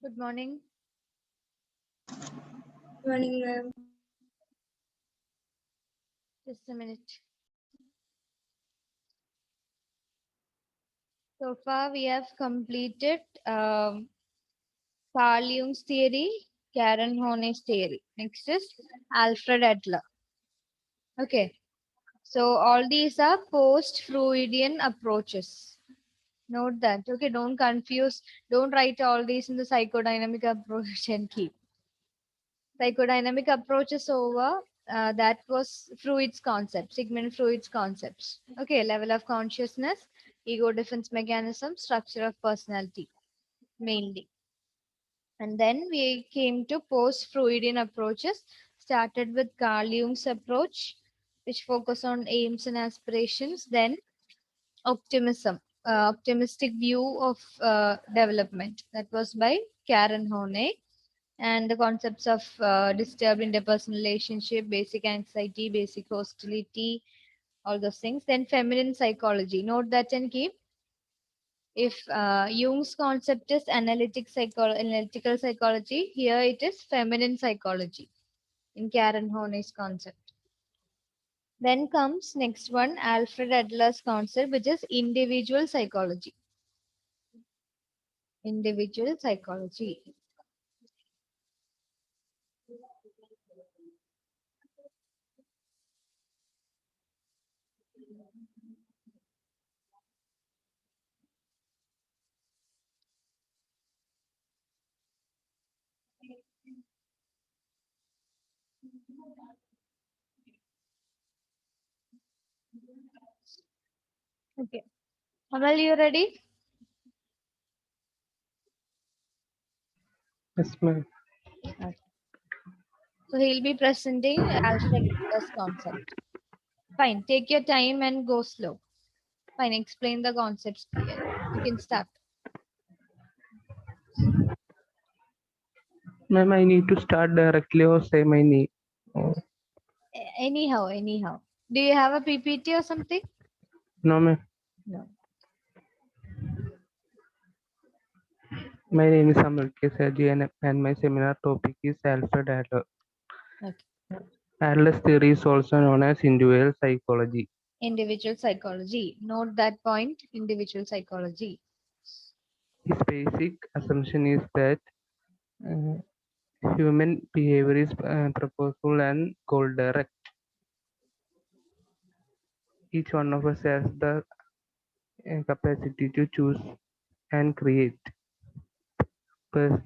Good morning. Morning, ma'am. Just a minute. So far, we have completed Carl Jung's theory, Karen Horney's theory. Next is Alfred Adler. Okay. So all these are post-Freudian approaches. Note that. Okay. Don't confuse. Don't write all these in the psychodynamic approach and keep. Psychodynamic approach is over. That was Freud's concept, Sigmund Freud's concepts. Okay, level of consciousness, ego defense mechanism, structure of personality, mainly. And then we came to post-Freudian approaches, started with Carl Jung's approach, which focus on aims and aspirations, then optimism, optimistic view of development. That was by Karen Horney and the concepts of disturbed interpersonal relationship, basic anxiety, basic hostility, all those things. Then feminine psychology. Note that and keep. If Jung's concept is analytical psychology, here it is feminine psychology in Karen Horney's concept. Then comes next one, Alfred Adler's concept, which is individual psychology. Individual psychology. Okay. Amal, you ready? Yes, ma'am. Okay. So he'll be presenting Alfred Adler's concept. Fine. Take your time and go slow. Fine. Explain the concepts clearly. You can start. Ma'am, I need to start directly or say my name. Oh, Anyhow. Do you have a PPT or something? no, ma'am. No. My name is Amal K. Saji and my seminar topic is Alfred Adler. Okay. Adler's theory is also known as individual psychology. Individual psychology. Note that point. Individual psychology. His basic assumption is that uh, human behavior is purposeful and goal direct. Each one of us has the capacity to choose and create. Per-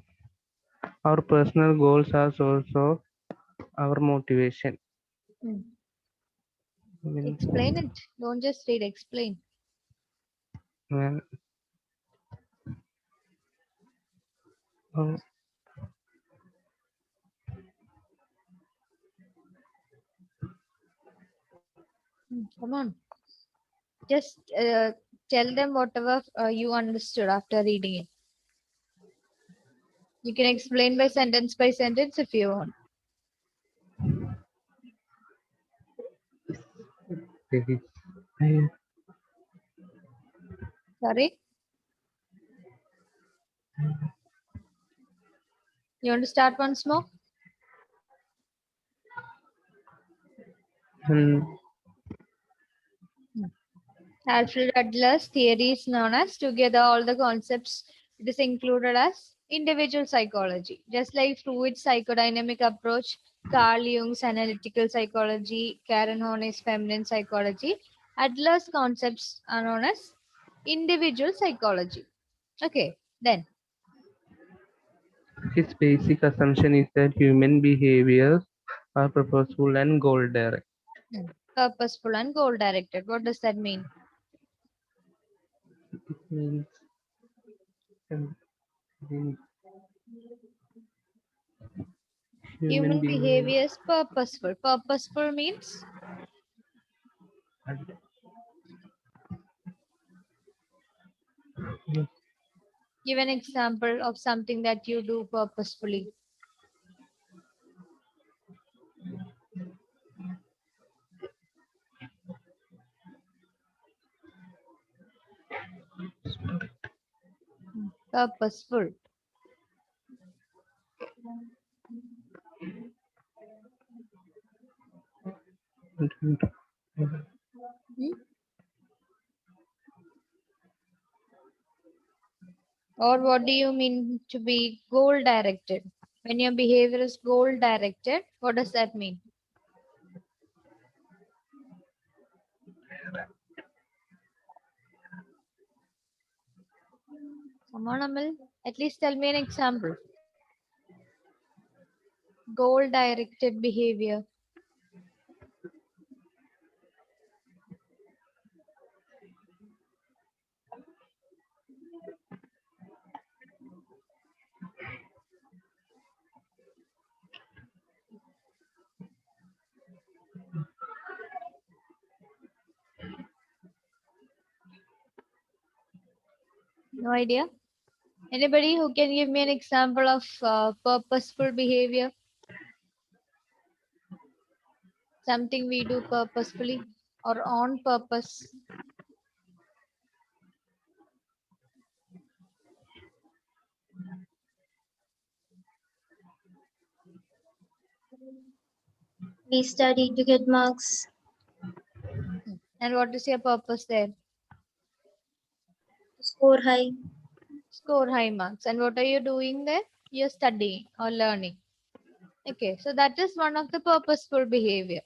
our personal goals are also our motivation. Hmm. When, Explain it. Don't just read. Explain. when, uh, Come on. Just tell them whatever you understood after reading it. You can explain by sentence if you want. I- Sorry? You want to start once more? Hmm. Alfred Adler's theory is known as together all the concepts. It is included as individual psychology. Just like Freud's psychodynamic approach, Carl Jung's analytical psychology, Karen Horney's feminine psychology, Adler's concepts are known as individual psychology. Okay, then His basic assumption is that human behaviors are purposeful and goal direct. purposeful and goal directed. What does that mean? It means um, the human Human behavior. behavior is purposeful. Purposeful means give an example of something that you do purposefully. Purposeful. Hmm? Or what do you mean to be goal directed? When your behavior is goal directed, what does that mean? Come on, Amal. At least tell me an example. Goal directed behavior. No idea? Anybody who can give me an example of purposeful behavior? Something we do purposefully or on purpose. We study to get marks, And what is your purpose there? to score high. Score high marks. And what are you doing there? You're studying or learning. Okay, so that is one of the purposeful behavior.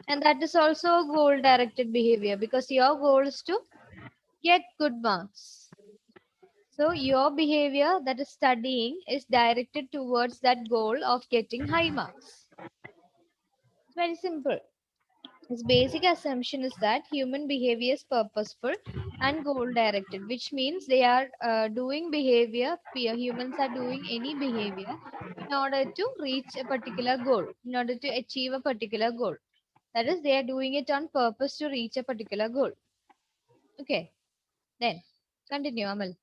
And that is also goal directed behavior because your goal is to get good marks. So your behavior, that is studying, is directed towards that goal of getting high marks. It's very simple. Its basic assumption is that human behavior is purposeful and goal directed, which means they are doing behavior, humans are doing any behavior in order to reach a particular goal, in order to achieve a particular goal. That is, they are doing it on purpose to reach a particular goal. Okay, then continue, Amal.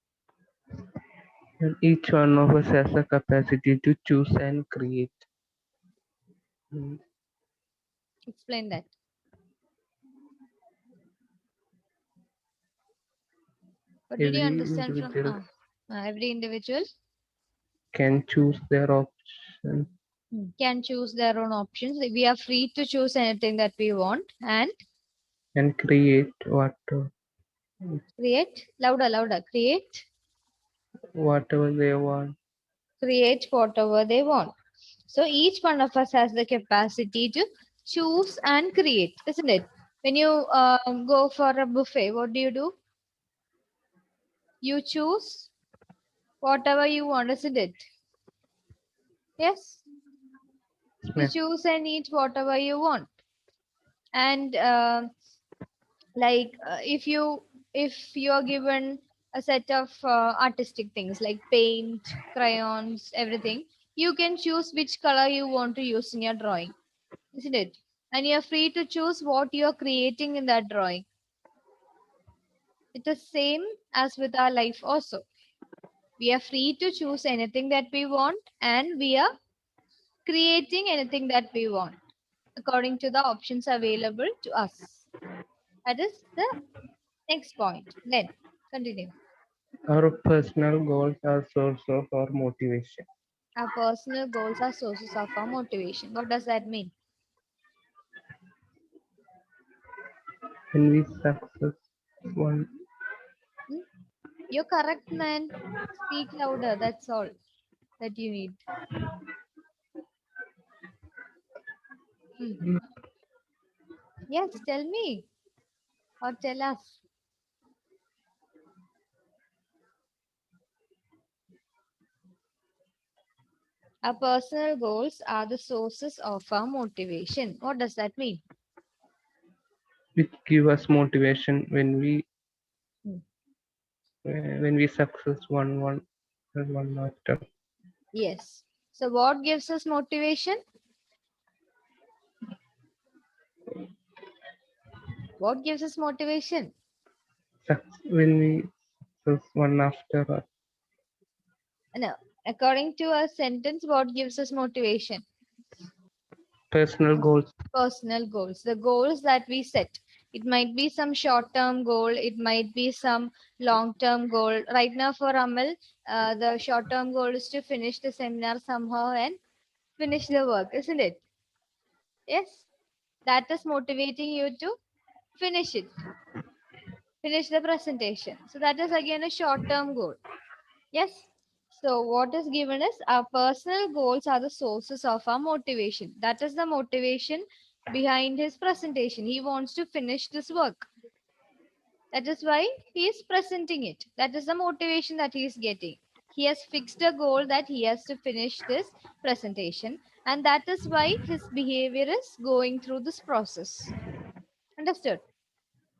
And each one of us has a capacity to choose and create. Mm, Explain that. What did you Every understand from individual every individual can choose their option can choose their own options. We are free to choose anything that we want and and create create louder, whatever they want. create whatever they want. So each one of us has the capacity to choose and create, isn't it? When you go for a buffet, what do? You choose whatever you want, isn't it? Yes, you Ma'am. choose and eat whatever you want. And if you are given a set of artistic things like paint, crayons, everything, you can choose which color you want to use in your drawing, isn't it? And you're free to choose what you're creating in that drawing. It is same as with our life also. We are free to choose anything that we want and we are creating anything that we want according to the options available to us. That is the next point. Then continue. Our personal goals are source of our motivation. Our personal goals are sources of our motivation. What does that mean? When we success one, Hmm? You're correct, man. Speak louder. That's all that you need. Hmm. Yes, tell me or tell us. Our personal goals are the sources of our motivation. What does that mean? which give us motivation Hmm. when we success one after. Yes. So, what gives us motivation? What gives us motivation? When we success one after No. According to a sentence, what gives us motivation? personal goals. Personal goals, the goals that we set. It might be some short term goal, it might be some long term goal. Right now, for Amal, the short term goal is to finish the seminar somehow and finish the work, isn't it? Yes, that is motivating you to finish it, finish the presentation. So that is again a short-term goal. Yes. So what is given is our personal goals are the sources of our motivation. That is the motivation behind his presentation. He wants to finish this work. That is why he is presenting it. That is the motivation that he is getting. He has fixed a goal that he has to finish this presentation, and that is why his behavior is going through this process. Understood?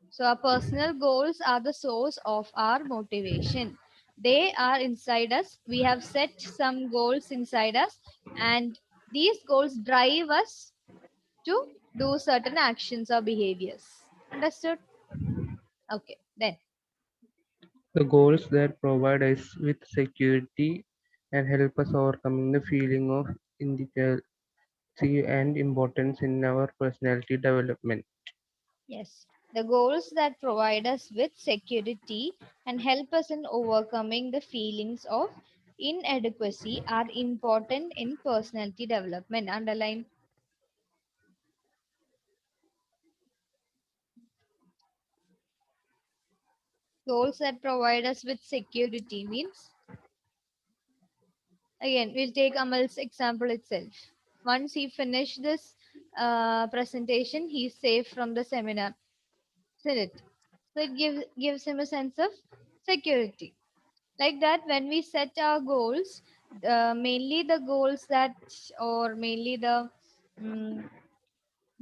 So, our personal goals are the source of our motivation. They are inside us. We have set some goals inside us, and these goals drive us to do certain actions or behaviors. Understood? Okay, then. The goals that provide us with security and help us overcoming the feeling of inadequacy and importance in our personality development. Yes, the goals that provide us with security and help us in overcoming the feelings of inadequacy are important in personality development. Underline. Goals that provide us with security means, again, we'll take Amal's example itself. Once he finished this presentation, he's safe from the seminar. Isn't it? So it gives him a sense of security. Like that, when we set our goals, mainly the goals that, or mainly the mm,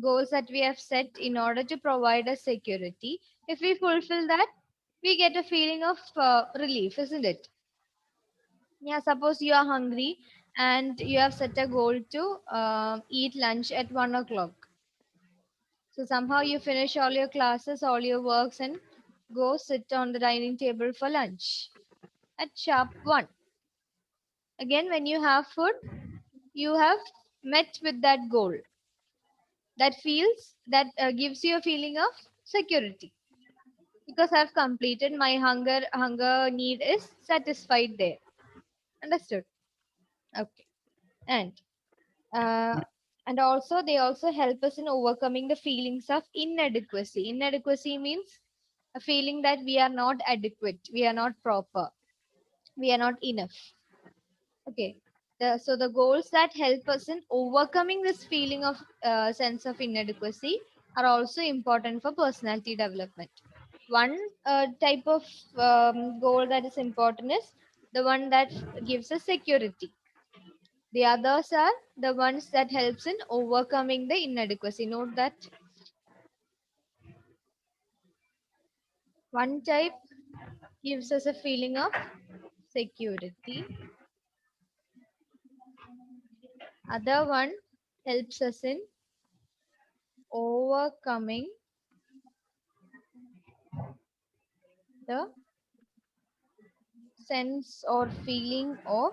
goals that we have set in order to provide us security, if we fulfill that, we get a feeling of relief, isn't it? Yeah, suppose you are hungry and you have set a goal to eat lunch at 1 o'clock. So somehow you finish all your classes, all your works, and go sit on the dining table for lunch at sharp 1. Again, when you have food, you have met with that goal. That gives you a feeling of security because I've completed my hunger need is satisfied there. Understood? Okay. And uh, and also they also help us in overcoming the feelings of inadequacy. Inadequacy means a feeling that we are not adequate, we are not proper, we are not enough. Okay. So the goals that help us in overcoming this feeling of sense of inadequacy are also important for personality development. One type of goal that is important is the one that gives us security. The others are the ones that helps in overcoming the inadequacy. Note that one type gives us a feeling of security. Other one helps us in overcoming the sense or feeling of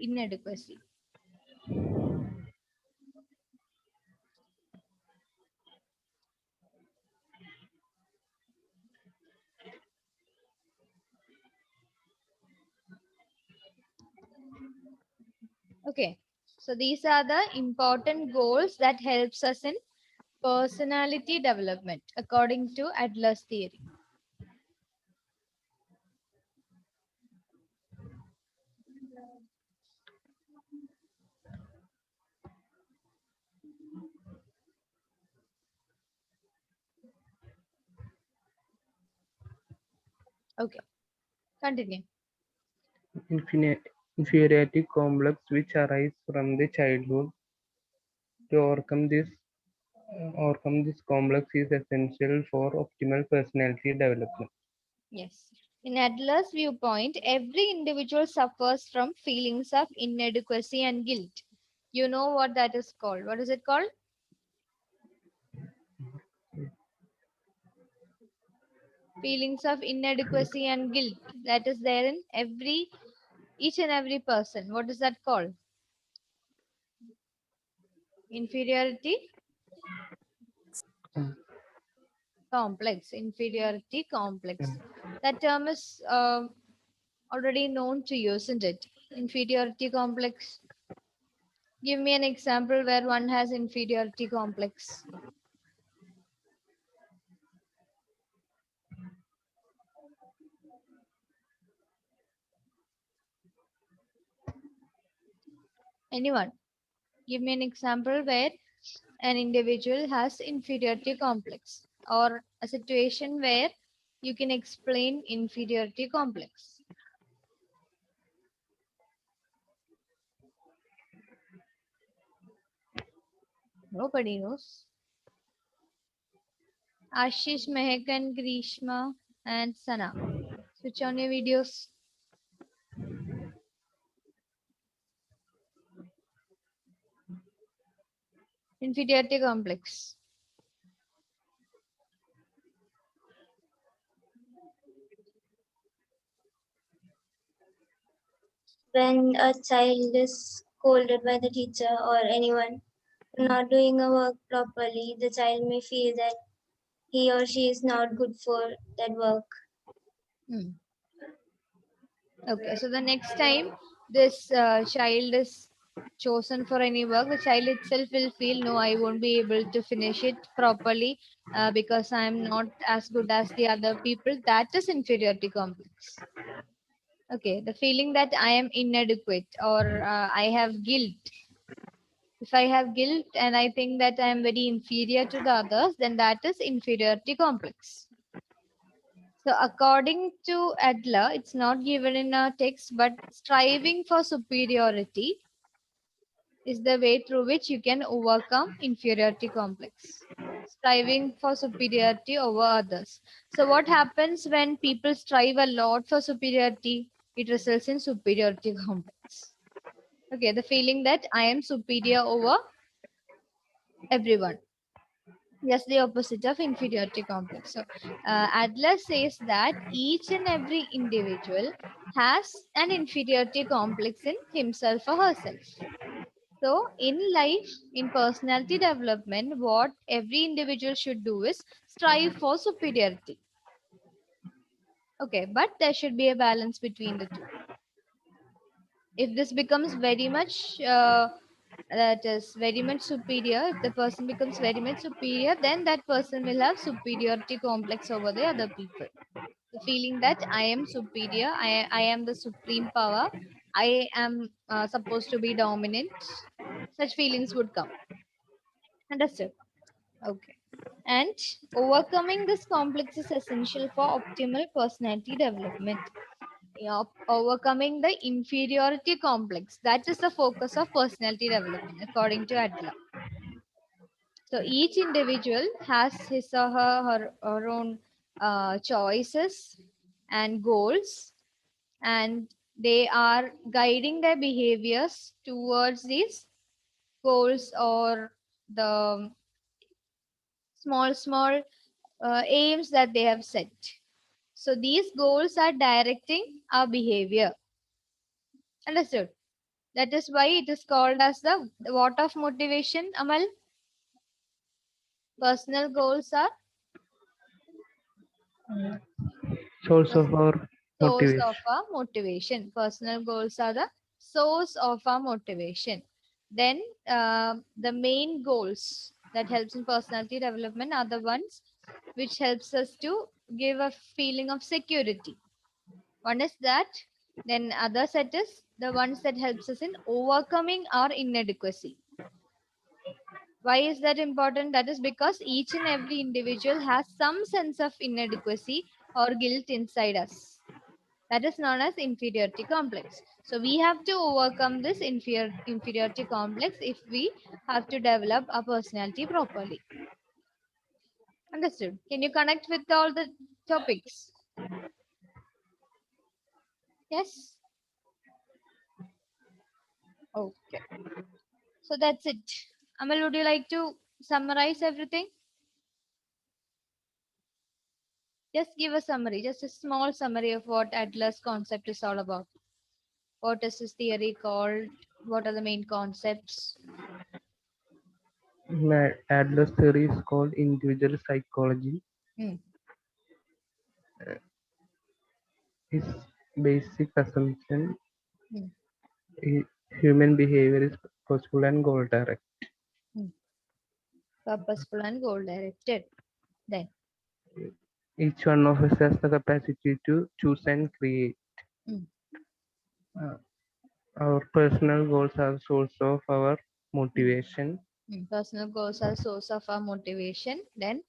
inadequacy. Okay, so these are the important goals that helps us in personality development according to Adler's theory. Okay, continue. Inferiority complex which arise from the childhood. To overcome this complex is essential for optimal personality development. Yes. In Adler's viewpoint, every individual suffers from feelings of inadequacy and guilt. You know what that is called? What is it called? Feelings of inadequacy and guilt. That is there in each and every person. What is that called? Inferiority Mm, complex. Inferiority complex. mm. That term is already known to you, isn't it? Inferiority complex. Give me an example where one has inferiority complex. Anyone? Give me an example where an individual has inferiority complex or a situation where you can explain inferiority complex. Nobody knows. Ashish, Mehak, and Grishma, and Sana. Switch on your videos. Inferiority complex. When a child is scolded by the teacher or anyone for not doing a work properly, the child may feel that he or she is not good for that work. Hmm. Okay, so the next time this child is chosen for any work, the child itself will feel, no, I won't be able to finish it properly because I'm not as good as the other people. That is inferiority complex. Okay, the feeling that I am inadequate or I have guilt. If I have guilt and I think that I am very inferior to the others, then that is inferiority complex. So according to Adler, it's not given in a text, but striving for superiority is the way through which you can overcome inferiority complex. Striving for superiority over others. So what happens when people strive a lot for superiority? It results in superiority complex. Okay, the feeling that I am superior over everyone. Just the opposite of inferiority complex. So, Adler says that each and every individual has an inferiority complex in himself or herself. So, in life, in personality development, what every individual should do is strive for superiority. Okay, but there should be a balance between the two. If this becomes very much that is very much superior, if the person becomes very much superior, then that person will have superiority complex over the other people. The feeling that I am superior, I am the supreme power, I am supposed to be dominant, such feelings would come. Understood? Okay. And overcoming this complex is essential for optimal personality development. Overcoming the inferiority complex, that is the focus of personality development according to Adler. So each individual has his or her own choices and goals, and they are guiding their behaviors towards these goals or the small aims that they have set. So these goals are directing our behavior. Understood? That is why it is called as the what of motivation, Amal? Personal goals are Source of our source motivation. of our motivation. Personal goals are the source of our motivation. Then the main goals that helps in personality development are the ones which helps us to give a feeling of security. One is that. Then other set is the ones that helps us in overcoming our inadequacy. Why is that important? That is because each and every individual has some sense of inadequacy or guilt inside us. That is known as inferiority complex. So we have to overcome this inferiority complex if we have to develop our personality properly. Understood? Can you connect with all the topics? Yes? Okay. So that's it. Amal, would you like to summarize everything? Just give a summary, just a small summary of what Adler's concept is all about. What is his theory called? What are the main concepts? Adler's theory is called individual psychology. Hmm. His basic assumption Hmm. human behavior is purposeful and goal directed. Purposeful and goal directed. Then Each one of us has the capacity to choose and create. Mm. Uh, our personal goals are source of our motivation. Personal goals are source of our motivation. Then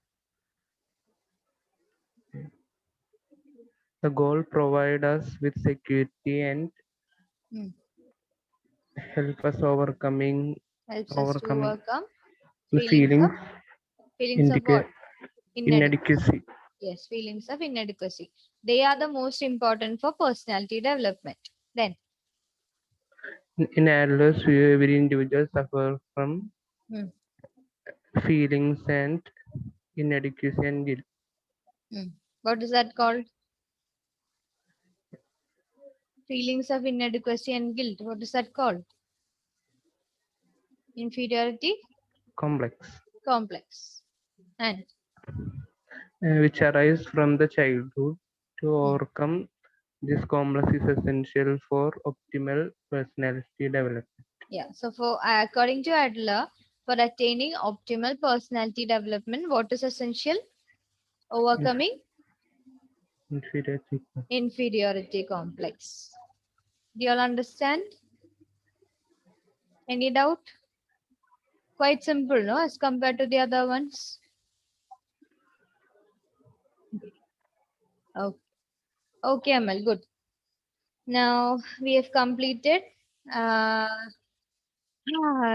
The goal provide us with security and Mm. help us overcoming helps us to overcome the feelings of what? inadequacy. Yes, feelings of inadequacy. They are the most important for personality development. Then In adults, every individual suffers from Mm. feelings and inadequacy and guilt. What is that called? Feelings of inadequacy and guilt. What is that called? Inferiority Complex, complex. And which arise from the childhood. To overcome this complex is essential for optimal personality development. yeah, so for according to Adler, for attaining optimal personality development, what is essential? Overcoming Inferiority. inferiority complex. Do you all understand? Any doubt? Quite simple, no, as compared to the other ones. Okay, okay, Amal, good. Now we have completed.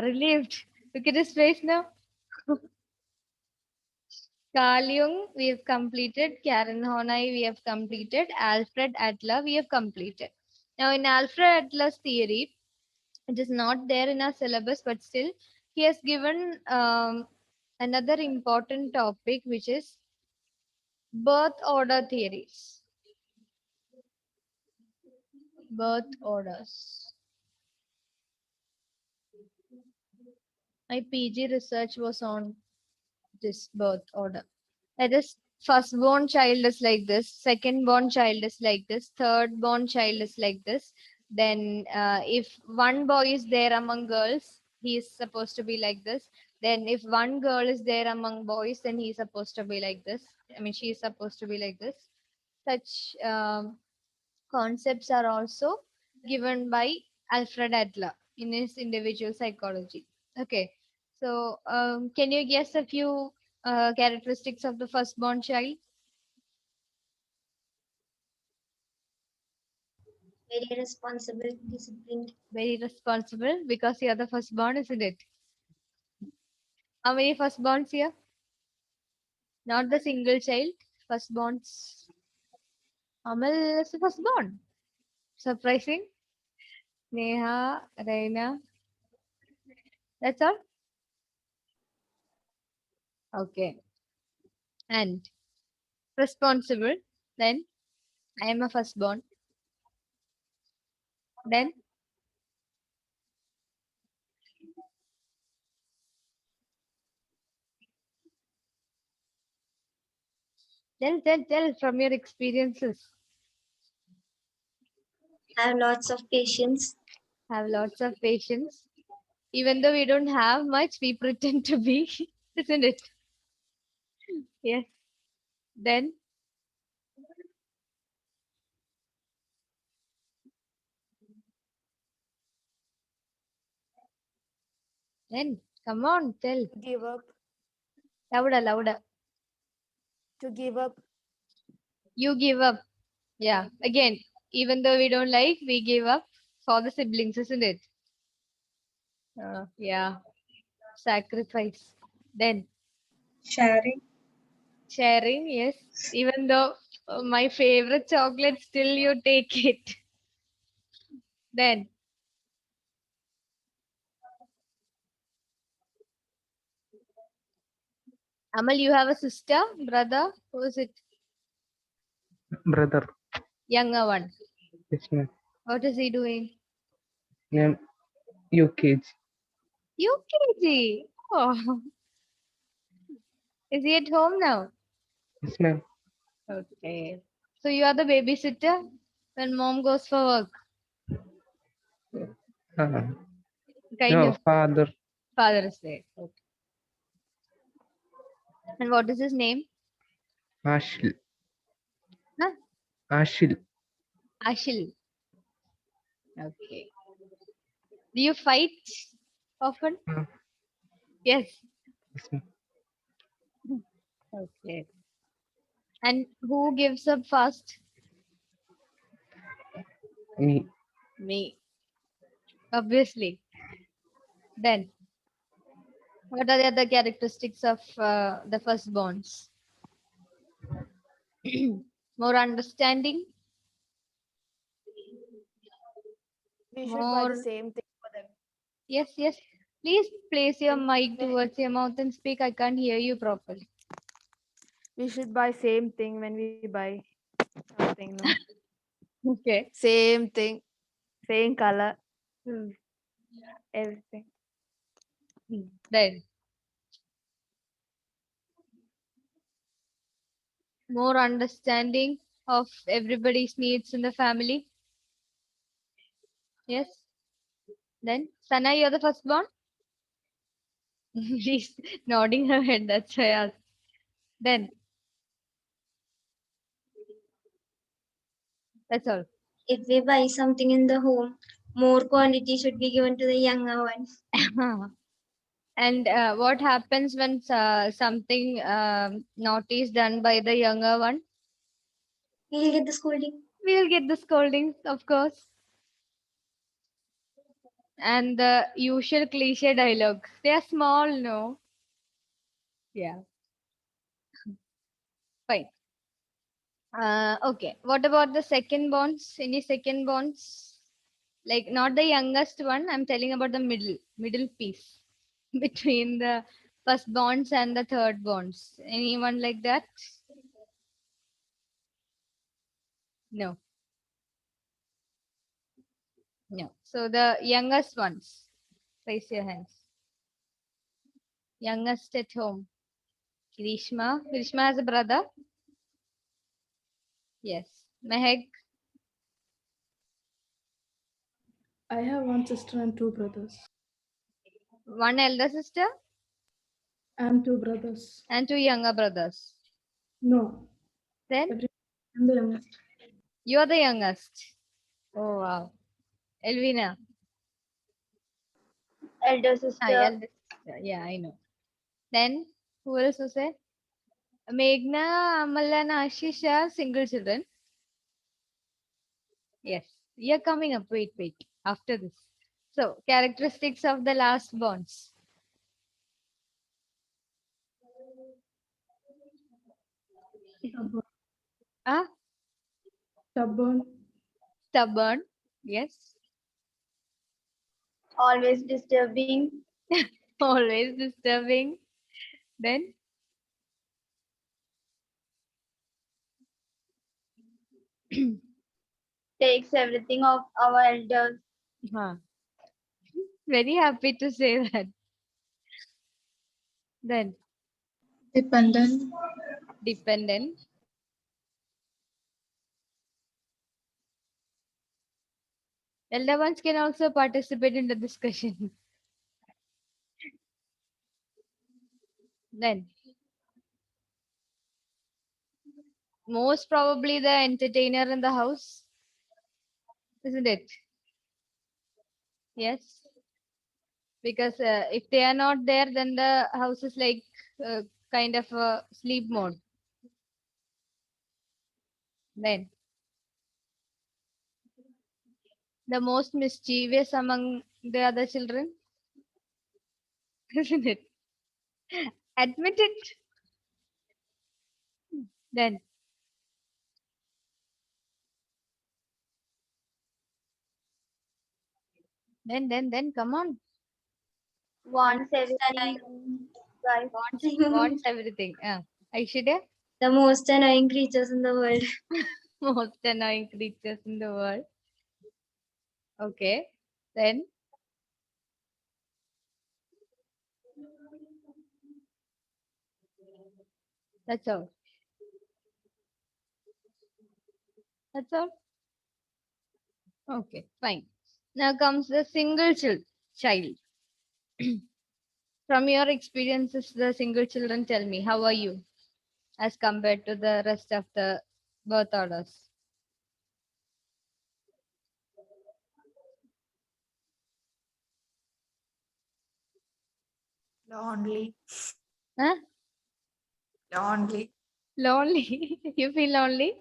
Relieved. Look at his face now. Carl Jung, we have completed. Karen Horney, we have completed. Alfred Adler, we have completed. Now, in Alfred Adler's theory, it is not there in our syllabus, but still, he has given another important topic, which is birth order theories. Birth orders. My PG research was on this birth order. That is, firstborn child is like this, second-born child is like this, third-born child is like this. Then, if one boy is there among girls, he is supposed to be like this. Then, if one girl is there among boys, then he is supposed to be like this. I mean, she is supposed to be like this. Such concepts are also given by Alfred Adler in his individual psychology. Okay, so can you guess a few characteristics of the firstborn child? Very responsible, disciplined. Very responsible because you are the firstborn, isn't it? How many firstborns here? Not the single child, firstborns. Amal is the firstborn. Surprising. Neha, Reina. That's all. Okay. And responsible. Then I am a firstborn. Then tell from your experiences. Have lots of patience. Have lots of patience. Even though we don't have much, we pretend to be, isn't it? Yes. Then come on, tell. Give up. Louder, louder. To give up. You give up. Yeah. Again, even though we don't like, we give up for the siblings, isn't it? Yeah. Sacrifice. Then Sharing. sharing, yes. Even though my favorite chocolate, still you take it. Then Amal, you have a sister, brother? Who is it? Brother, Younger one. yes, ma'am. What is he doing? Ma'am, UKG. UKG. Oh, is he at home now? Yes, ma'am. Okay. So you are the babysitter when mom goes for work. Uh, Kind No, of father. father is there. Okay. And what is his name? Ashil. Huh? Ashil. Ashil. Okay. Do you fight often? Hmm. Yes. Yes, Okay. And who gives up fast? me. Me. Obviously. Then, what are the other characteristics of the firstborns? More understanding, We should buy the more. same thing for them. Yes, yes. Please place your mic towards your mouth and speak. I can't hear you properly. We should buy same thing when we buy something. No? Okay. Same thing, same color, Hmm. everything. Then, more understanding of everybody's needs in the family. Yes. Then, Sana, you're the firstborn? She's nodding her head. That's why I asked. Then, that's all. If we buy something in the home, more quantity should be given to the younger one. And what happens when something naughty is done by the younger one? He'll get the scolding. We'll get the scoldings, of course. And the usual cliche dialogues. They are small, no? Yeah, fine. Okay. What about the second bonds? Any second bonds? Like not the youngest one. I'm telling about the middle piece between the first bonds and the third bonds. Anyone like that? No, no. So the youngest ones, raise your hands. Youngest at home. Grishma. Grishma has a brother. Yes. Mehek. I have one sister and two brothers. One elder sister And two brothers. and two younger brothers. No, Then I'm the youngest. you're the youngest. Oh wow. Elvina. Elder Ah, sister. eldest sister. Yeah, I know. Then who else was there? Meghna, Amal and Ashish are single children. Yes. You're coming up. Wait, wait. After this. So characteristics of the last bonds. Stubborn. Ah, Stubborn. stubborn. Yes. Always disturbing. Always disturbing. Then Takes everything of our elders. huh. Very happy to say that. Then Dependent. dependent. Elder ones can also participate in the discussion. Then most probably the entertainer in the house, isn't it? Yes. Because if they are not there, then the house is like uh, kind of a sleep mode. Then the most mischievous among the other children, isn't it? Admit it. Then then come on. Wants everything. Guys. Wants everything. Aishwarya, The most annoying creatures in the world. most annoying creatures in the world. Okay. Then that's all. That's all. Okay, fine. Now comes the single child. From your experiences, the single children, tell me, how are you as compared to the rest of the birth orders? Lonely. Huh? Lonely. Lonely? You feel lonely?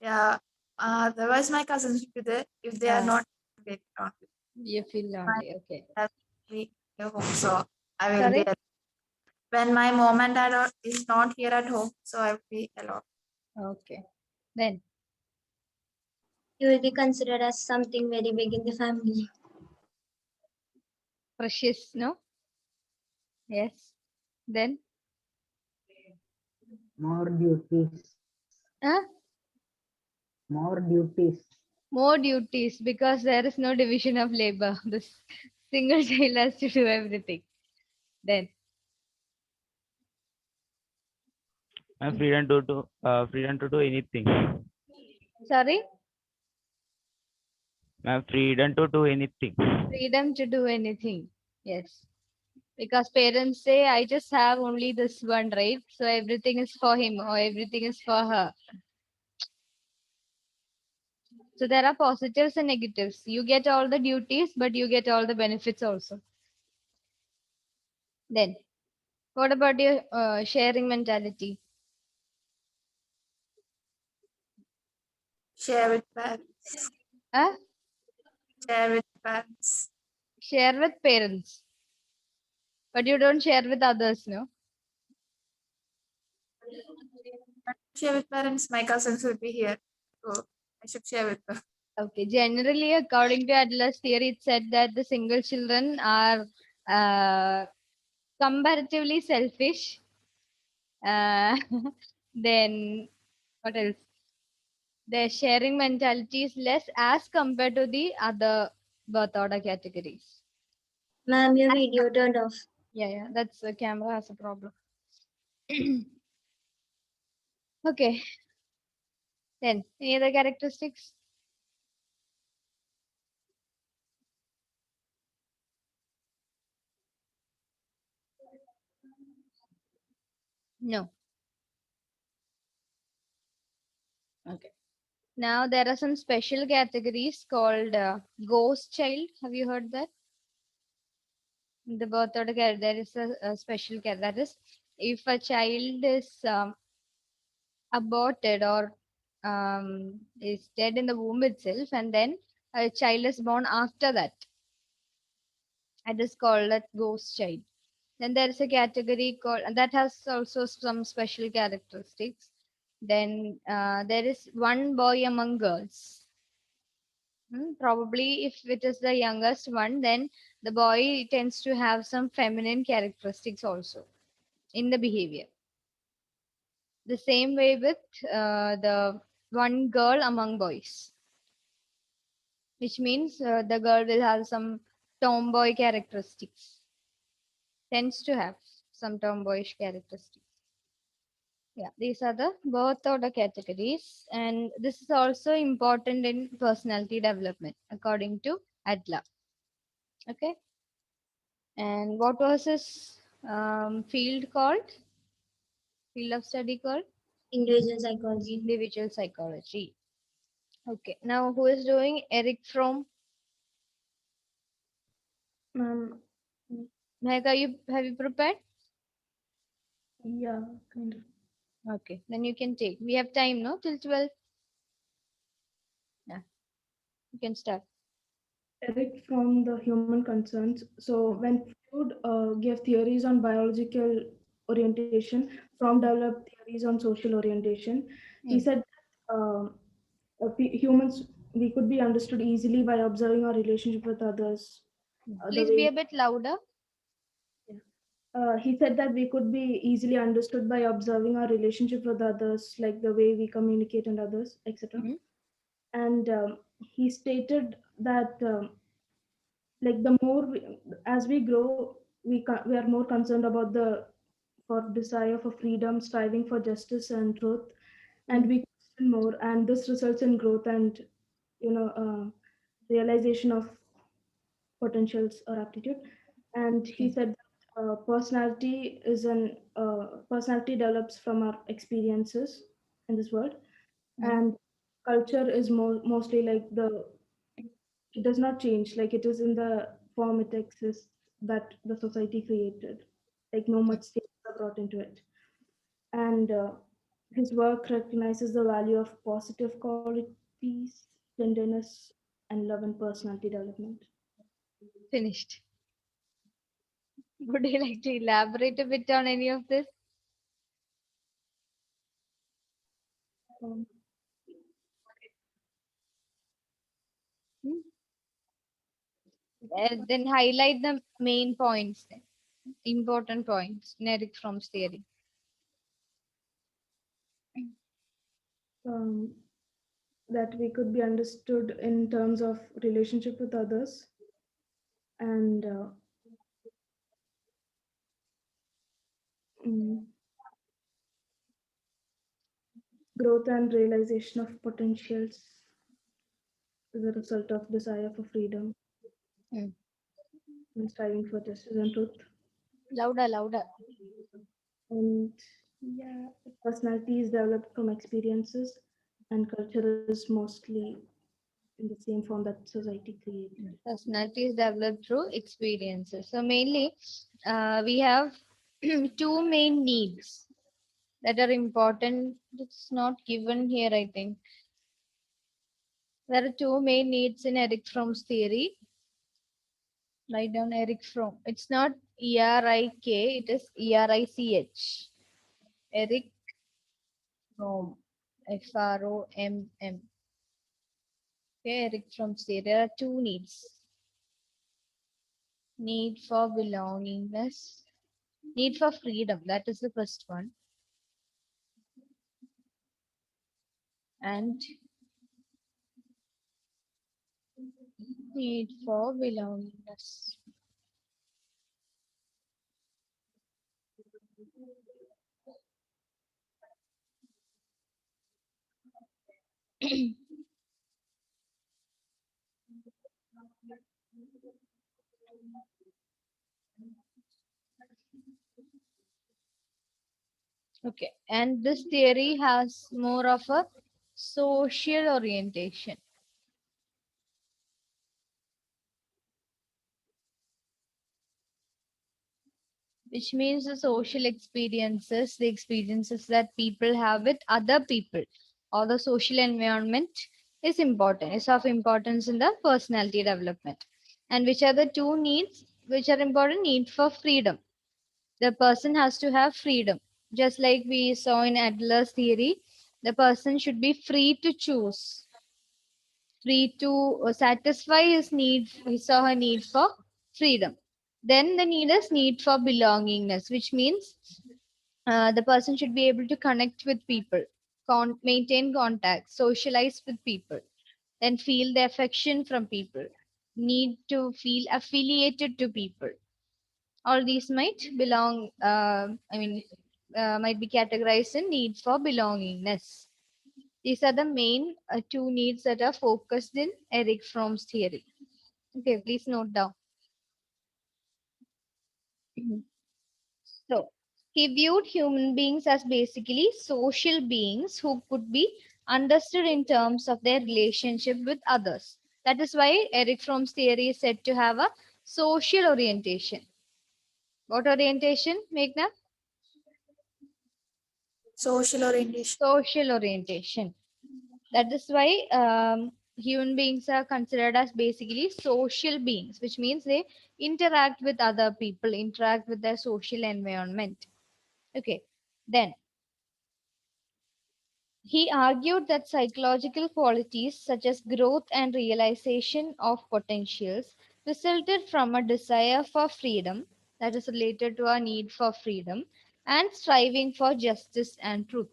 Yeah. Otherwise, my cousins will be there. If they are Ah. not, very lonely. You feel lonely. Okay. I will be at home, so I will Sorry? be alone. When my mom and dad is not here at home, so I will be alone. Okay. Then, You will be considered as something very big in the family. precious, no? Yes. Then, More duties. huh? More duties. More duties because there is no division of labor. This single child has to do everything. Then, And freedom to do anything. sorry? Freedom to do anything. Freedom to do anything. Yes. Because parents say, I just have only this one, right? So everything is for him or everything is for her. So there are positives and negatives. You get all the duties, but you get all the benefits also. Then, what about your sharing mentality? Share with parents. Huh? Share with parents. Share with parents, but you don't share with others, no? Share with parents. My cousins will be here, so I should share with them. Okay. Generally, according to Adler's theory, it said that the single children are comparatively selfish. Uh, then, what else? Their sharing mentality is less as compared to the other birth order categories. Ma'am, your video turned off. Yeah, that's the camera has a problem. Okay. Then, any other characteristics? No. Okay. Now there are some special categories called ghost child. Have you heard that? In the birth order there is a special care. That is, if a child is aborted or is dead in the womb itself, and then a child is born after that, it is called a ghost child. Then there is a category called that has also some special characteristics. Then there is one boy among girls. Probably if it is the youngest one, then the boy tends to have some feminine characteristics also in the behavior. The same way with the one girl among boys, which means the girl will have some tomboy characteristics, tends to have some tomboyish characteristics. Yeah, these are the birth order categories, and this is also important in personality development according to Adler. Okay. And what was his field called? Field of study called? Individual psychology. Individual psychology. Okay. Now, who is doing? Eric Fromm. Ma'am, Mehaka, have you prepared? yeah, kind of. Okay. Then you can take. We have time, no? Till 12. Yeah. You can start. Eric from the Human Concerns. So when Freud gave theories on biological orientation, Fromm developed theories on social orientation. He said humans, we could be understood easily by observing our relationship with others. Please be a bit louder. He said that we could be easily understood by observing our relationship with others, like the way we communicate and others, etc. And he stated that like the more as we grow, we are more concerned about the for desire for freedom, striving for justice and truth, and we question more, and this results in growth and realization of potentials or aptitude. And he said personality develops from our experiences in this world, and culture is mostly like it does not change, like it is in the form it exists that the society created, like no much changes are brought into it. And his work recognizes the value of positive qualities, tenderness, and love and personality development. Finished. Would you like to elaborate a bit on any of this? Um, Hmm? Then highlight the main points, then. Important points in Eric Fromm's theory. um, that we could be understood in terms of relationship with others, and mm, growth and realization of potentials is a result of desire for freedom Mm. and striving for justice and truth. Louder, louder. And yeah, personality is developed from experiences, and culture is mostly in the same form that society created. Personality is developed through experiences. So mainly, we have two main needs that are important. It's not given here, I think. There are two main needs in Eric Fromm's theory. Write down Eric Fromm. It's not E-R-I-K, it is E-R-I-C-H. Eric Fromm. F-R-O-M-M. Okay, Eric Fromm's theory. There are two needs. Need for belongingness. Need for freedom. That is the first one. And need for belongingness. Okay, and this theory has more of a social orientation. Which means the social experiences, the experiences that people have with other people or the social environment is important, is of importance in the personality development. And which are the two needs which are important? Need for freedom. The person has to have freedom. Just like we saw in Adler's theory, the person should be free to choose, free to satisfy his need, his or her need for freedom. Then the need is need for belongingness, which means the person should be able to connect with people, maintain contact, socialize with people, then feel the affection from people, need to feel affiliated to people. All these might belong, might be categorized in need for belongingness. These are the main two needs that are focused in Eric Fromm's theory. Okay, please note down. So, he viewed human beings as basically social beings who could be understood in terms of their relationship with others. That is why Eric Fromm's theory is said to have a social orientation. What orientation, Meghna? Social orientation. Social orientation. That is why human beings are considered as basically social beings, which means they interact with other people, interact with their social environment. Okay, then he argued that psychological qualities such as growth and realization of potentials resulted from a desire for freedom, that is related to our need for freedom, and striving for justice and truth.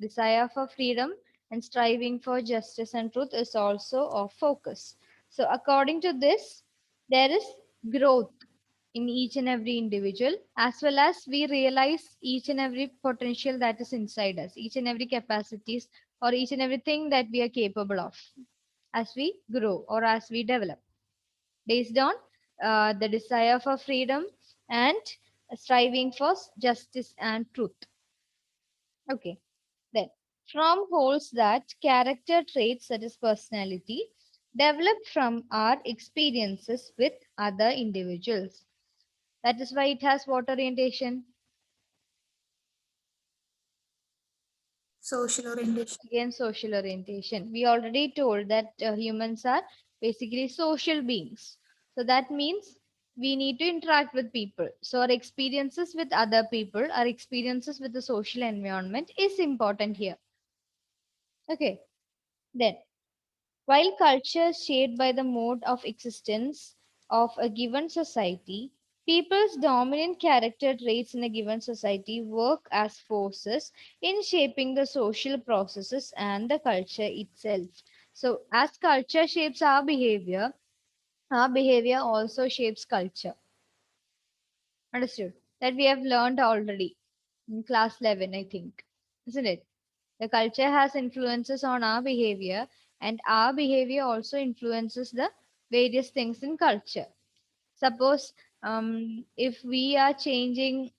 Desire for freedom and striving for justice and truth is also of focus. So, according to this, there is growth in each and every individual, as well as we realize each and every potential that is inside us, each and every capacities or each and everything that we are capable of as we grow or as we develop. based on the desire for freedom and striving for justice and truth. Okay, then from holds that character traits such as personality develop from our experiences with other individuals. That is why it has what orientation? Social orientation. Again, social orientation. We already told that humans are basically social beings. So that means we need to interact with people. So our experiences with other people, our experiences with the social environment is important here. Okay. Then, while culture is shaped by the mode of existence of a given society, people's dominant character traits in a given society work as forces in shaping the social processes and the culture itself. So, as culture shapes our behavior also shapes culture. Understood? That we have learned already in class 11, I think. Isn't it? The culture has influences on our behavior, and our behavior also influences the various things in culture. Suppose if we are changing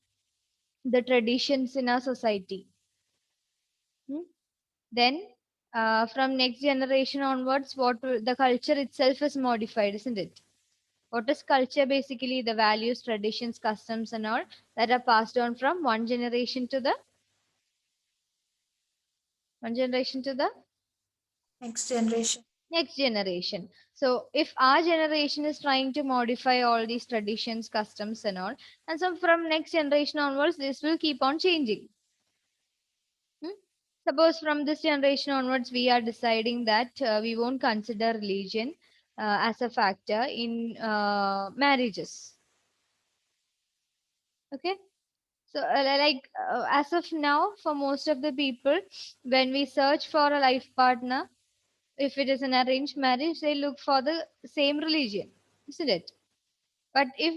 the traditions in our society, hmm, then from next generation onwards, the culture itself is modified, isn't it? What is culture? Basically, the values, traditions, customs, and all that are passed on from one generation to the Next generation. next generation. So if our generation is trying to modify all these traditions, customs, and all, and so from next generation onwards, this will keep on changing. Hmm? Suppose from this generation onwards, we are deciding that we won't consider religion as a factor in marriages. Okay. So, as of now, for most of the people, when we search for a life partner, if it is an arranged marriage, they look for the same religion, isn't it? But if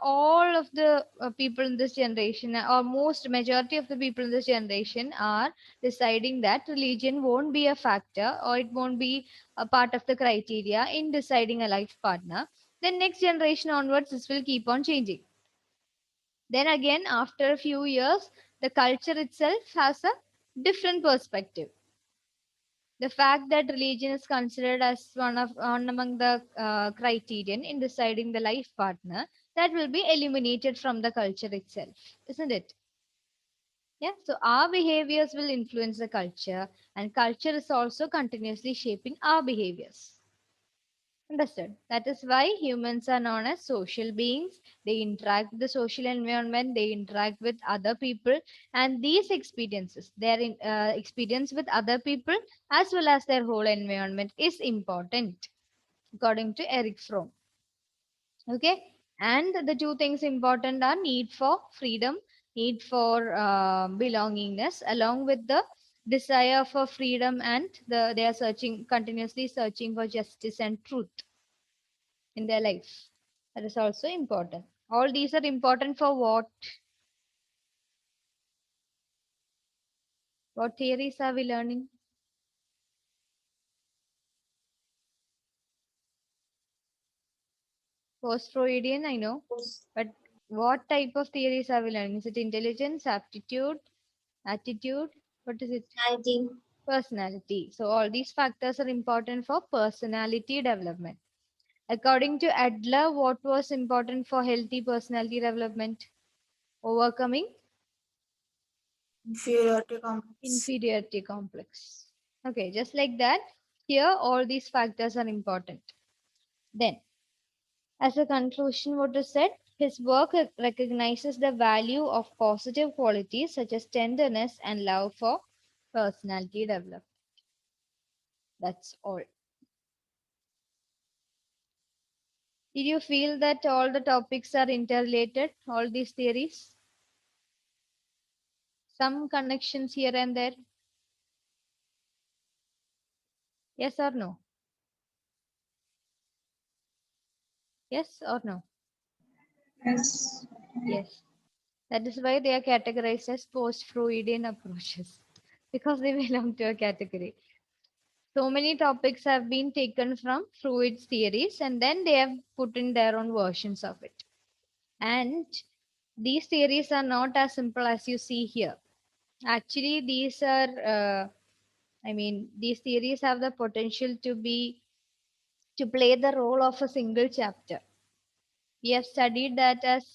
all of the people in this generation, or most majority of the people in this generation, are deciding that religion won't be a factor or it won't be a part of the criteria in deciding a life partner, then next generation onwards, this will keep on changing. Then again, after a few years, the culture itself has a different perspective. The fact that religion is considered as one among the criterion in deciding the life partner, that will be eliminated from the culture itself, isn't it? Yeah. So our behaviors will influence the culture, and culture is also continuously shaping our behaviors. Understood. That is why humans are known as social beings. They interact with the social environment, they interact with other people, and these experiences, experience with other people as well as their whole environment is important, according to Eric Fromm. Okay. And the two things important are need for freedom, need for belongingness, along with the desire for freedom, and they are continuously searching for justice and truth in their life. That is also important. All these are important for what? What theories are we learning? Post-Freudian, I know. But what type of theories are we learning? Is it intelligence, aptitude, attitude? What is it? I think Personality. So all these factors are important for personality development. According to Adler, what was important for healthy personality development? Overcoming Inferiority complex. inferiority complex. Okay, just like that, here all these factors are important. Then, as a conclusion, what is said? His work recognizes the value of positive qualities such as tenderness and love for personality development. That's all. Did you feel that all the topics are interrelated, all these theories? Some connections here and there? Yes or no? Yes or no? yes. Yes. That is why they are categorized as post-Freudian approaches, because they belong to a category. So many topics have been taken from Freud's theories and then they have put in their own versions of it. And these theories are not as simple as you see here. Actually, these are, these theories have the potential to play the role of a single chapter. We have studied that as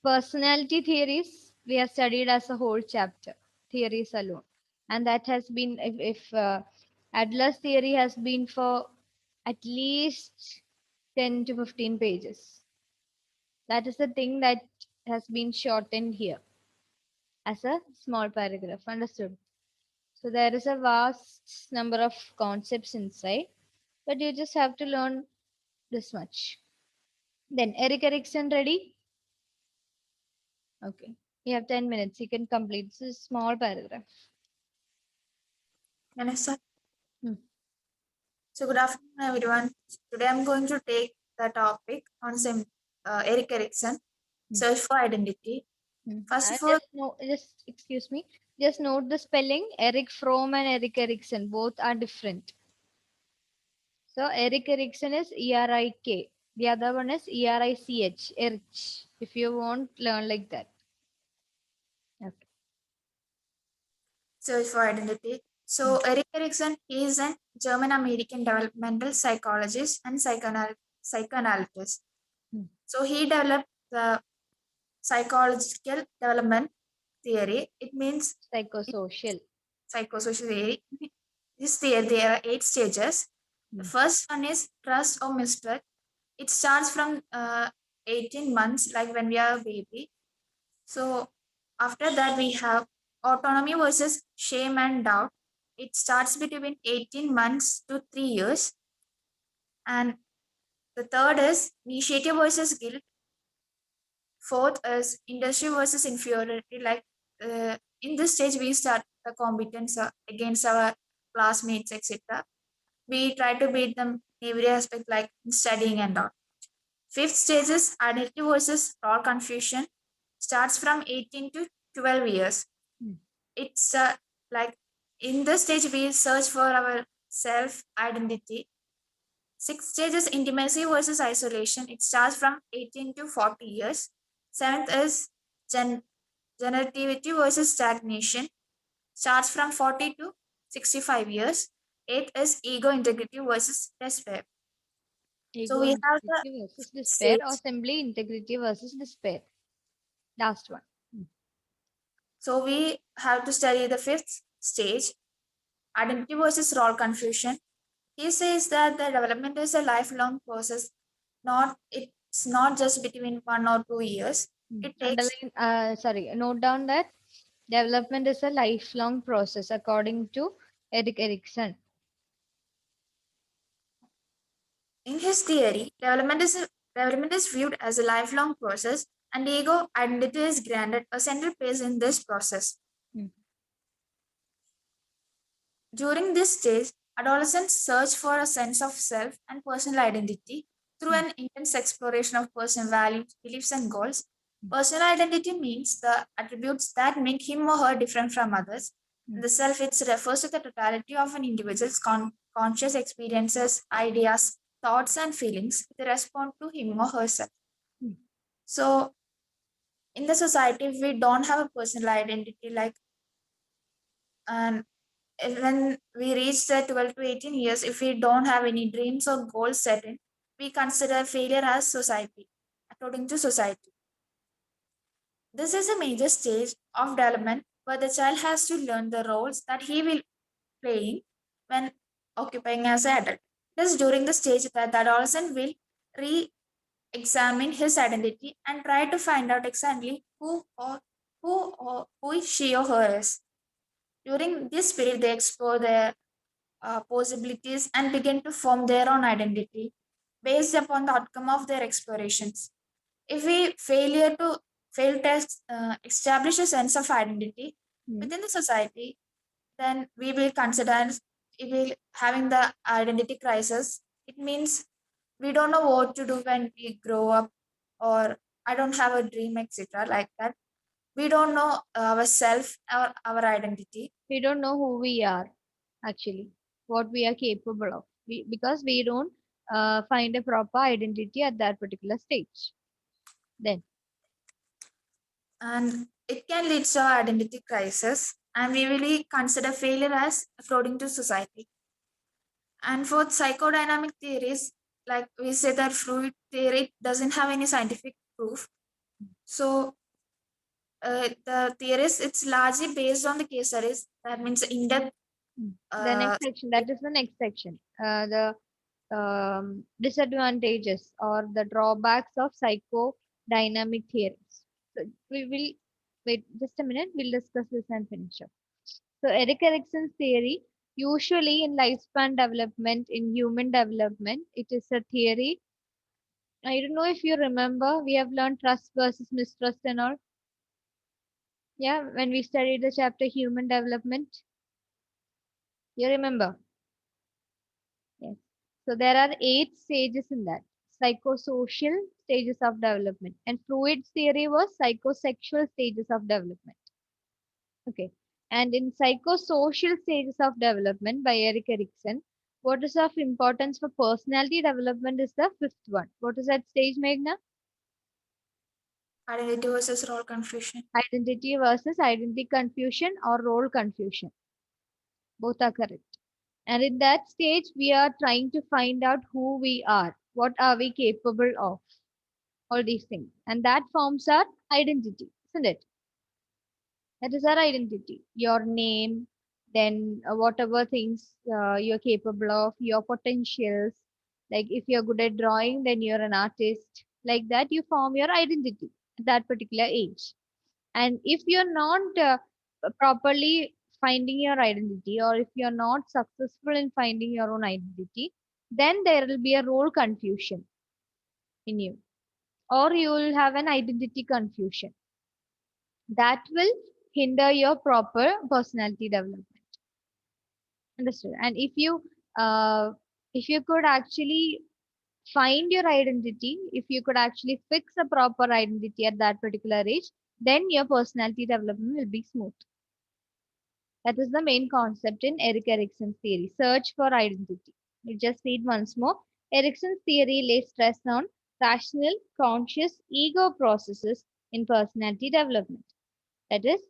personality theories. We have studied as a whole chapter, theories alone. And that has been, if Adler's theory has been for at least 10 to 15 pages. That is the thing that has been shortened here as a small paragraph. Understood? So there is a vast number of concepts inside, but you just have to learn this much. Then Erik Erikson ready? Okay. You have 10 minutes. You can complete. This is a small paragraph. Can I start? Hmm. So good afternoon, everyone. Today I'm going to take the topic on Erik Erikson, search for identity. First of all, just excuse me. Just note the spelling. Eric Fromm and Erik Erikson both are different. So Erik Erikson is Erik. The other one is Erich. Erich. If you want, learn like that. Okay. search for identity. So Erik Erikson is a German-American developmental psychologist and psychoanalyst. So he developed the psychological development theory. It means Psychosocial. Psychosocial theory. This theory, there are 8 stages. The first one is trust or mistrust. It starts from 18 months, like when we are a baby. So after that, we have autonomy versus shame and doubt. It starts between 18 months to 3 years. And the third is initiative versus guilt. Fourth is industry versus inferiority. Like in this stage, we start the competence against our classmates, etc. We try to beat them in every aspect, like studying and all. Fifth stage is identity versus role confusion. Starts from 18 to 12 years. It's like in this stage, we search for our self identity. Sixth stage is intimacy versus isolation. It starts from 18 to 40 years. Seventh is generativity versus stagnation. Starts from 40 to 65 years. Eighth is ego integrity versus despair. Ego We have integrity versus despair, or simply integrity versus despair. Last one. So we have to study the fifth stage, identity versus role confusion. He says that the development is a lifelong process. It's not just between 1 or 2 years. It takes. Note down that development is a lifelong process according to Erik Erikson. In his theory, development is viewed as a lifelong process, and ego identity is granted a central place in this process. During this stage, adolescents search for a sense of self and personal identity through an intense exploration of personal values, beliefs, and goals. Personal identity means the attributes that make him or her different from others. The self, it refers to the totality of an individual's conscious experiences, ideas, thoughts, and feelings that respond to him or herself. So, in the society, we don't have a personal identity and when we reach the 12 to 18 years, if we don't have any dreams or goals set in, we consider failure as society, according to society. This is a major stage of development where the child has to learn the roles that he will playing when occupying as an adult. It is during the stage that the adolescent will re-examine his identity and try to find out exactly who she or her is. During this period, they explore their possibilities and begin to form their own identity based upon the outcome of their explorations. If we fail to establish a sense of identity within the society, then we will consider it will having the identity crisis. It means we don't know what to do when we grow up, or I don't have a dream, etc. Like that. We don't know ourselves or our identity. We don't know who we are, actually. what we are capable of. Because we don't find a proper identity at that particular stage. Then, And it can lead to our identity crisis, and we will consider failure as according to society. And for psychodynamic theories, like we say that fluid theory doesn't have any scientific proof. So the theories, it's largely based on the case studies. That means in-depth. the next section, that is the next section. The disadvantages or the drawbacks of psychodynamic theories. So we will wait just a minute. We'll discuss this and finish up. So Erik Erikson's theory, usually in lifespan development, in human development, it is a theory. I don't know if you remember, we have learned trust versus mistrust and all. Yeah, when we studied the chapter human development. You remember? Yes. So there are 8 stages in that. Psychosocial stages of development. And Freud's theory was psychosexual stages of development. Okay. And in psychosocial stages of development by Erik Erikson, what is of importance for personality development is the 5th one. What is that stage, Meghna? Identity versus role confusion. Identity versus identity confusion or role confusion. Both are correct. And in that stage, we are trying to find out who we are. What are we capable of? All these things. And that forms our identity, isn't it? That is our identity. Your name, then whatever things you're capable of, your potentials. Like if you're good at drawing, then you're an artist. Like that, you form your identity at that particular age. And if you're not properly finding your identity, or if you're not successful in finding your own identity, then there will be a role confusion in you, or you will have an identity confusion that will hinder your proper personality development. Understood? And if you could actually find your identity, if you could actually fix a proper identity at that particular age, then your personality development will be smooth. That is the main concept in Erik Erikson's theory, search for identity. We just read once more. Erikson's theory lays stress on rational, conscious, ego processes in personality development. That is,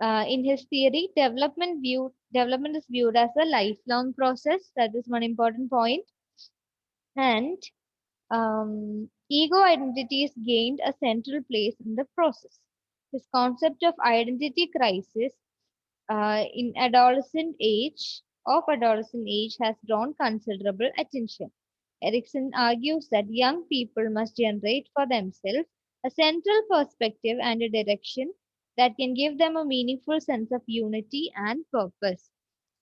in his theory, development is viewed as a lifelong process. That is one important point. And ego identity is gained a central place in the process. This concept of identity crisis in adolescent age has drawn considerable attention. Erikson argues that young people must generate for themselves a central perspective and a direction that can give them a meaningful sense of unity and purpose.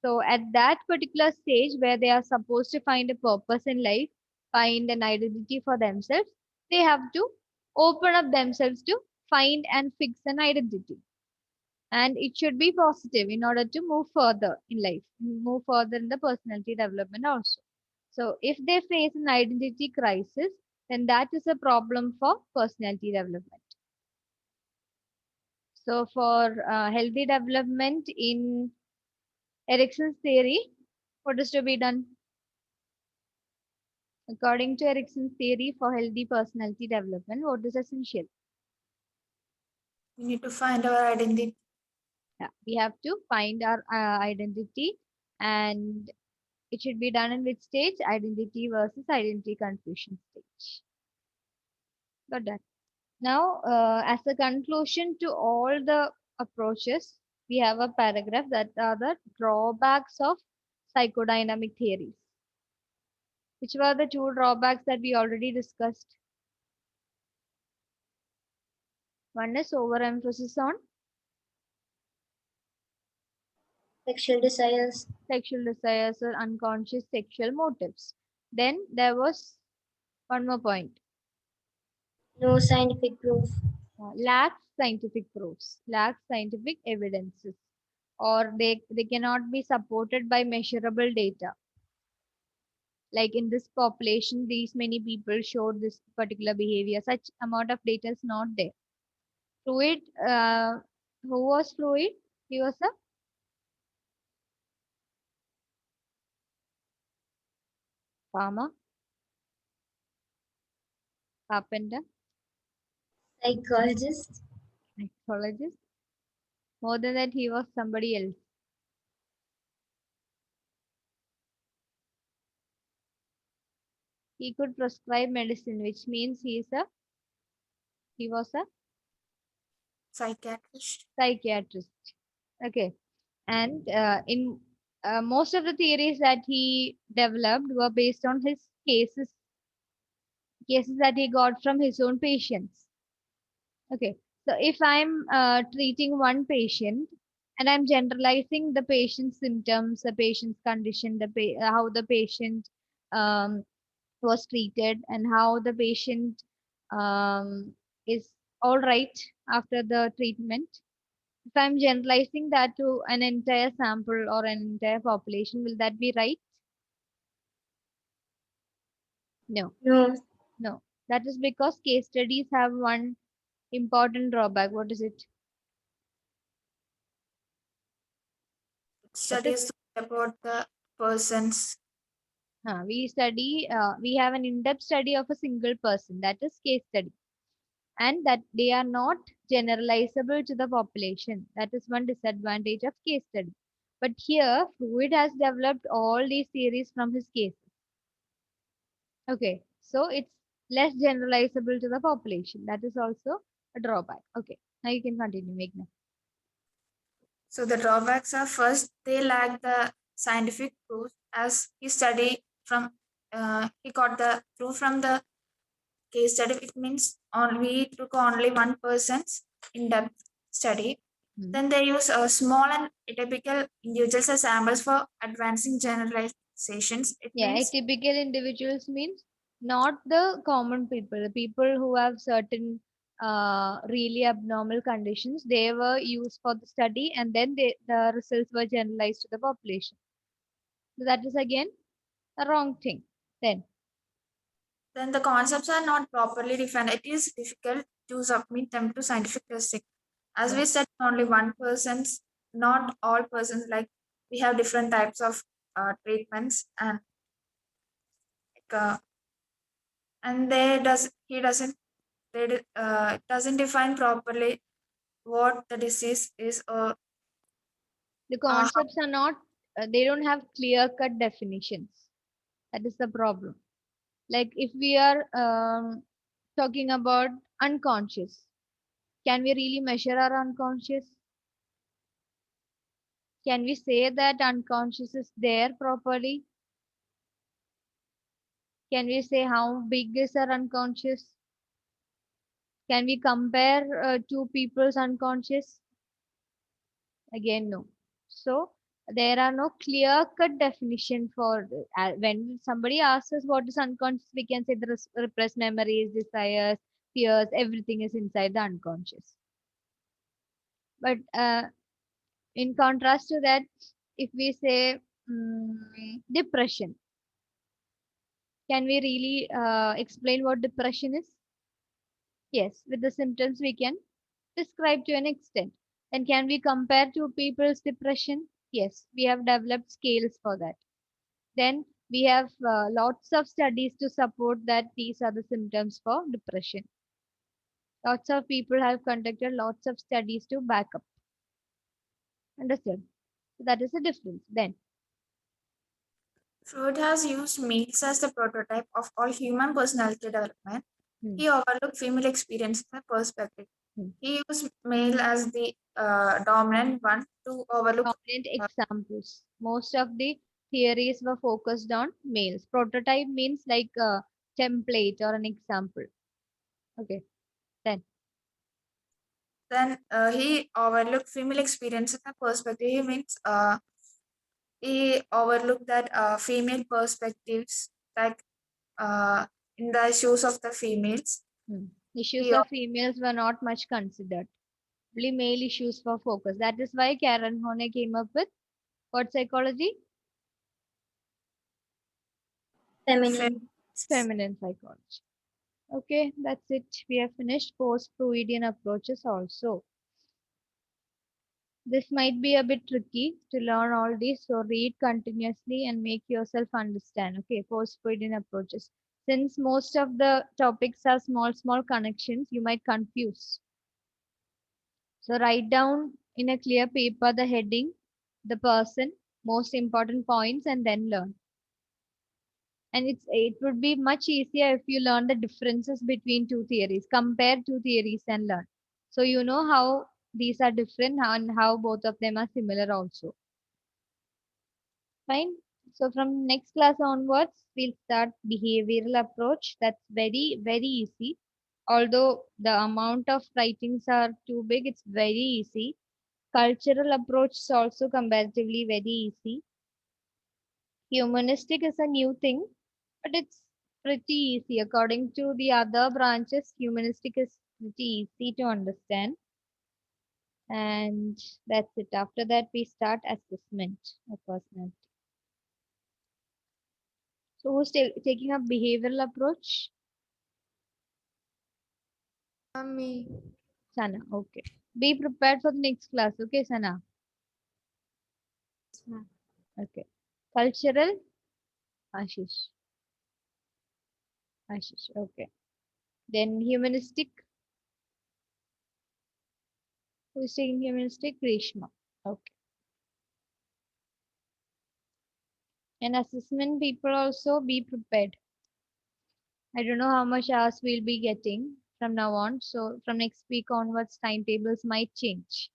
So at that particular stage where they are supposed to find a purpose in life, find an identity for themselves, they have to open up themselves to find and fix an identity. And it should be positive in order to move further in life, move further in the personality development also. So if they face an identity crisis, then that is a problem for personality development. So for healthy development in Erikson's theory, what is to be done? According to Erikson's theory for healthy personality development, what is essential? We need to find our identity. Yeah, we have to find our identity, and it should be done in which stage? Identity versus identity confusion stage. Got that. Now, as a conclusion to all the approaches, we have a paragraph that are the drawbacks of psychodynamic theories. Which were the 2 drawbacks that we already discussed? One is overemphasis on Sexual desires. or unconscious sexual motives. Then there was one more point. No scientific proof. Lacks scientific proofs, lacks scientific evidences, or they cannot be supported by measurable data. Like in this population, these many people showed this particular behavior. Such amount of data is not there. Freud, who was Freud? He was a Farmer, carpenter, Psychologist. psychologist. More than that, he was somebody else. He could prescribe medicine, which means he was a Psychiatrist. psychiatrist. Okay, and in most of the theories that he developed were based on his cases that he got from his own patients. Okay, so if I'm treating one patient and I'm generalizing the patient's symptoms, the patient's condition, how the patient um, was treated, and how the patient is all right after the treatment. If I'm generalizing that to an entire sample or an entire population, will that be right? No, No. no. That is because case studies have one important drawback. What is it? What is Studies about the persons. we have an in-depth study of a single person, that is case study, and that they are not generalizable to the population. That is one disadvantage of case study. But here Freud has developed all these theories from his cases. Okay, so it's less generalizable to the population. That is also a drawback. Okay, now you can continue, Meghna. So the drawbacks are, first, they lack the scientific proof, as he studied from, he got the proof from the case study. It means we took only one person's in-depth study. Then they use small and atypical individuals as samples for advancing generalizations. It Yeah, means atypical individuals means not the common people, the people who have certain really abnormal conditions. They were used for the study, and then the results were generalized to the population. So that is again a wrong thing. Then the concepts are not properly defined. It is difficult to submit them to scientific testing. As we said, only one person's, not all persons. Like, we have different types of treatments, and he doesn't doesn't define properly what the disease is, or the concepts are not, they don't have clear cut definitions. That is the problem. Like if we are talking about unconscious, can we really measure our unconscious? Can we say that unconscious is there properly? Can we say how big is our unconscious? Can we compare two people's unconscious? Again, no. So there are no clear cut definition for when somebody asks us what is unconscious, we can say the repressed memories, desires, fears, everything is inside the unconscious. But in contrast to that, if we say depression, can we really explain what depression is? Yes, with the symptoms we can describe to an extent. And can we compare two people's depression? Yes, we have developed scales for that. Then we have lots of studies to support that these are the symptoms for depression. Lots of people have conducted lots of studies to back up. Understood? So that is the difference. Then Freud has used males as the prototype of all human personality development. He overlooked female experience and perspective. He used male as the dominant one to overlook dominant examples. Most of the theories were focused on males. Prototype means like a template or an example. Okay. Then he overlooked female experience and perspective. He means he overlooked that female perspectives, like in the shoes of the females. Issues He of females were not much considered. Only male issues were focused. That is why Karen Horney came up with what psychology? Feminine. Feminine psychology. Okay, that's it. We have finished post-Freudian approaches also. This might be a bit tricky to learn all this, so read continuously and make yourself understand. Okay, post-Freudian approaches. Since most of the topics are small connections, you might confuse. So write down in a clear paper the heading, the person, most important points, and then learn. And it would be much easier if you learn the differences between two theories, compare two theories and learn. So you know how these are different and how both of them are similar also. Fine. So from next class onwards, we'll start behavioral approach. That's very, very easy. Although the amount of writings are too big, it's very easy. Cultural approach is also comparatively very easy. Humanistic is a new thing, but it's pretty easy. According to the other branches, humanistic is pretty easy to understand. And that's it. After that, we start assessment of personality. So who's taking up behavioral approach? Me. Sana. Okay. Be prepared for the next class. Okay, Sana. Okay. Cultural. Ashish. Ashish. Okay. Then humanistic. Who's taking humanistic? Grishma. Okay. And assessment people also be prepared. I don't know how much hours we'll be getting from now on. So from next week onwards, timetables might change.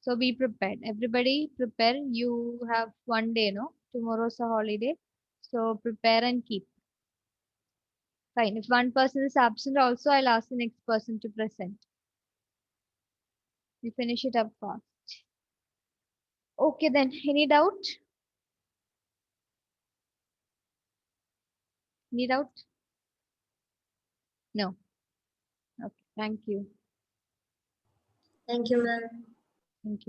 So be prepared. Everybody prepare. You have one day, no? Tomorrow's a holiday. So prepare and keep. Fine. If one person is absent also, I'll ask the next person to present. We finish it up fast. Okay then. Any doubt? Any doubt? No. Okay. Thank you. Thank you, ma'am. Thank you.